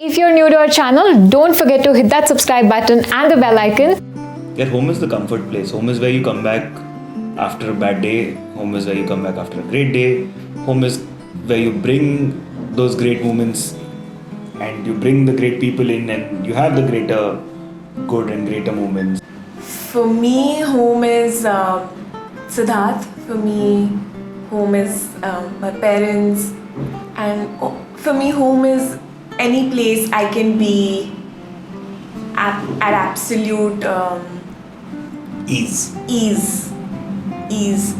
If you're new to our channel, don't forget to hit that subscribe button and the bell icon. Your home is the comfort place. Home is where you come back after a bad day. Home is where you come back after a great day. Home is where you bring those great moments and you bring the great people in and you have the greater good and greater moments. For me, home is Siddharth. For me, home is my parents. And for me, home is any place I can be at absolute Ease. ease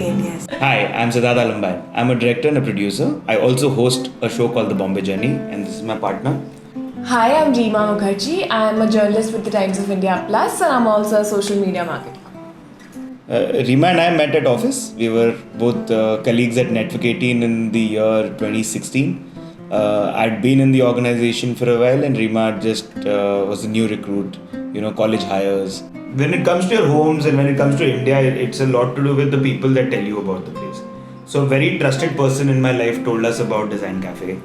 in, yes. Hi, I'm Siddharth Rima. I'm a director and a producer. I also host a show called The Bombay Journey and this is my partner. Hi, I'm Reema. I'm a journalist with the Times of India Plus, and I'm also a social media marketer. Reema and I met at office. We were both colleagues at Network 18 in the year 2016. I'd been in the organization for a while and Reema just was a new recruit, college hires. When it comes to your homes and when it comes to India, it's a lot to do with the people that tell you about the place. So a very trusted person in my life told us about DesignCafe.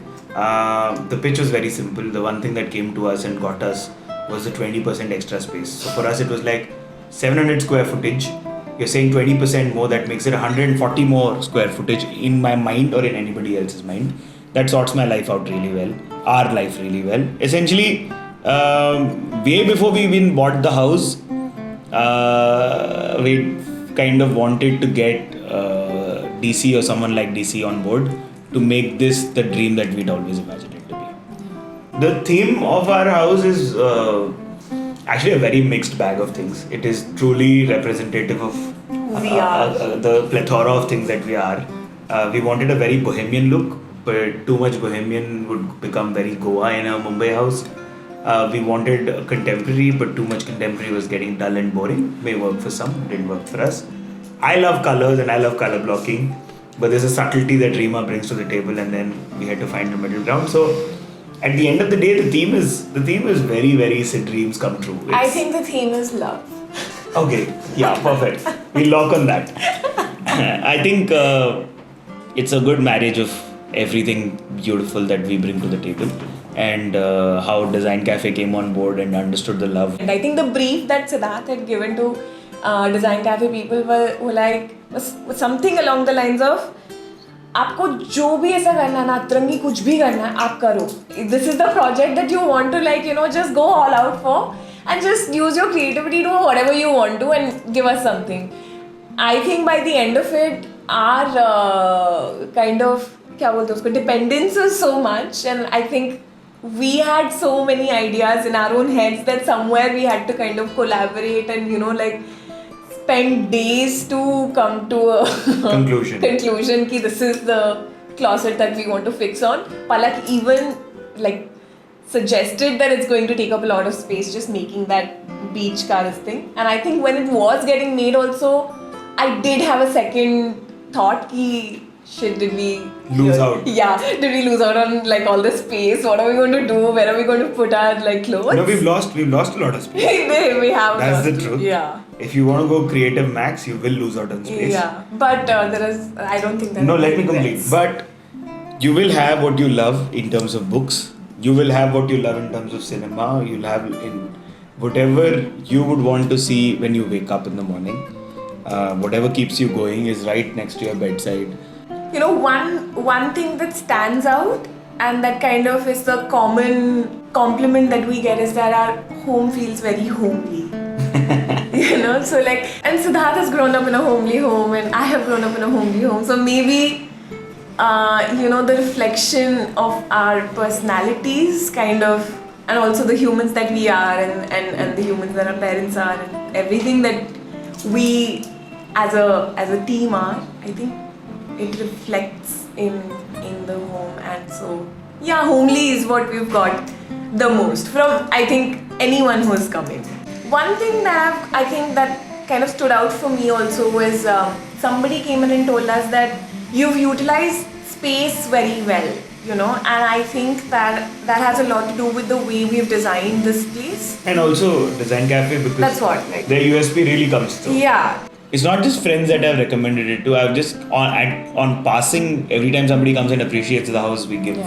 The pitch was very simple. The one thing that came to us and got us was the 20% extra space. So for us it was like 700 square footage. You're saying 20% more, that makes it 140 more square footage in my mind or in anybody else's mind. That sorts my life out really well, our life really well. Essentially, way before we even bought the house, we kind of wanted to get DC or someone like DC on board to make this the dream that we'd always imagined it to be. The theme of our house is actually a very mixed bag of things. It is truly representative of We are. the plethora of things that we are. We wanted a very bohemian look, but too much bohemian would become very Goa in a Mumbai house. We wanted a contemporary, but too much contemporary was getting dull and boring. May work for some, didn't work for us. I love colors and I love color blocking, but there's a subtlety that Reema brings to the table, and then we had to find a middle ground. So at the end of the day, the theme is very, very Sid dreams come true. I think the theme is love. Okay, yeah, perfect. We lock on that. I think it's a good marriage of everything beautiful that we bring to the table, and how DesignCafe came on board and understood the love. And I think the brief that Siddharth had given to DesignCafe people was something along the lines of आपको जो भी ऐसा करना है ना, अतरंगी कुछ भी करना है, आप करो. This is the project that you want to just go all out for and just use your creativity to do whatever you want to and give us something. I think by the end of it, our kind of क्या बोलते हैं उसको, dependence is so much, and I think we had so many ideas in our own heads that somewhere we had to kind of collaborate and spend days to come to a conclusion ki this is the closet that we want to fix on. Palak even suggested that it's going to take up a lot of space just making that beach car thing, and I think when it was getting made also, I did have a second thought ki shit, did we lose out? Yeah, did we lose out on all the space? What are we going to do? Where are we going to put our clothes? No, we've lost a lot of space. We have. That's lost. the truth. Yeah. If you want to go creative max, you will lose out on space. Yeah, but I don't think that. No, let me complete. But you will have what you love in terms of books. You will have what you love in terms of cinema. You'll have in whatever you would want to see when you wake up in the morning. Whatever keeps you going is right next to your bedside. One thing that stands out and that kind of is the common compliment that we get is that our home feels very homely. So and Siddharth has grown up in a homely home and I have grown up in a homely home. So maybe, the reflection of our personalities kind of, and also the humans that we are and the humans that our parents are and everything that we as a team are, I think it reflects in the home. And so yeah, homely is what we've got the most from, I think, anyone who's come in. One thing that I think that kind of stood out for me also was somebody came in and told us that you've utilized space very well, and I think that has a lot to do with the way we've designed this place. And also DesignCafe, because that's what their USP really comes through. Yeah. It's not just friends that have recommended it to. I've just on passing, every time somebody comes and appreciates the house, we give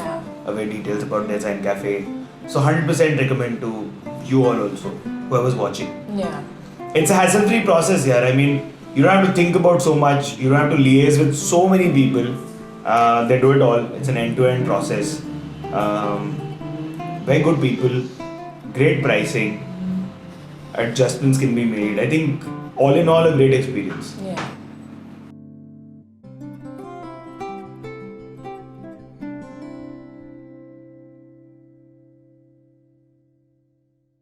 away details about DesignCafe. So 100% recommend to you all also, whoever's watching. Yeah. It's a hassle-free process here. I mean, you don't have to think about so much. You don't have to liaise with so many people. They do it all. It's an end-to-end process. Very good people, great pricing. Adjustments can be made. I think all in all, a great experience. Yeah.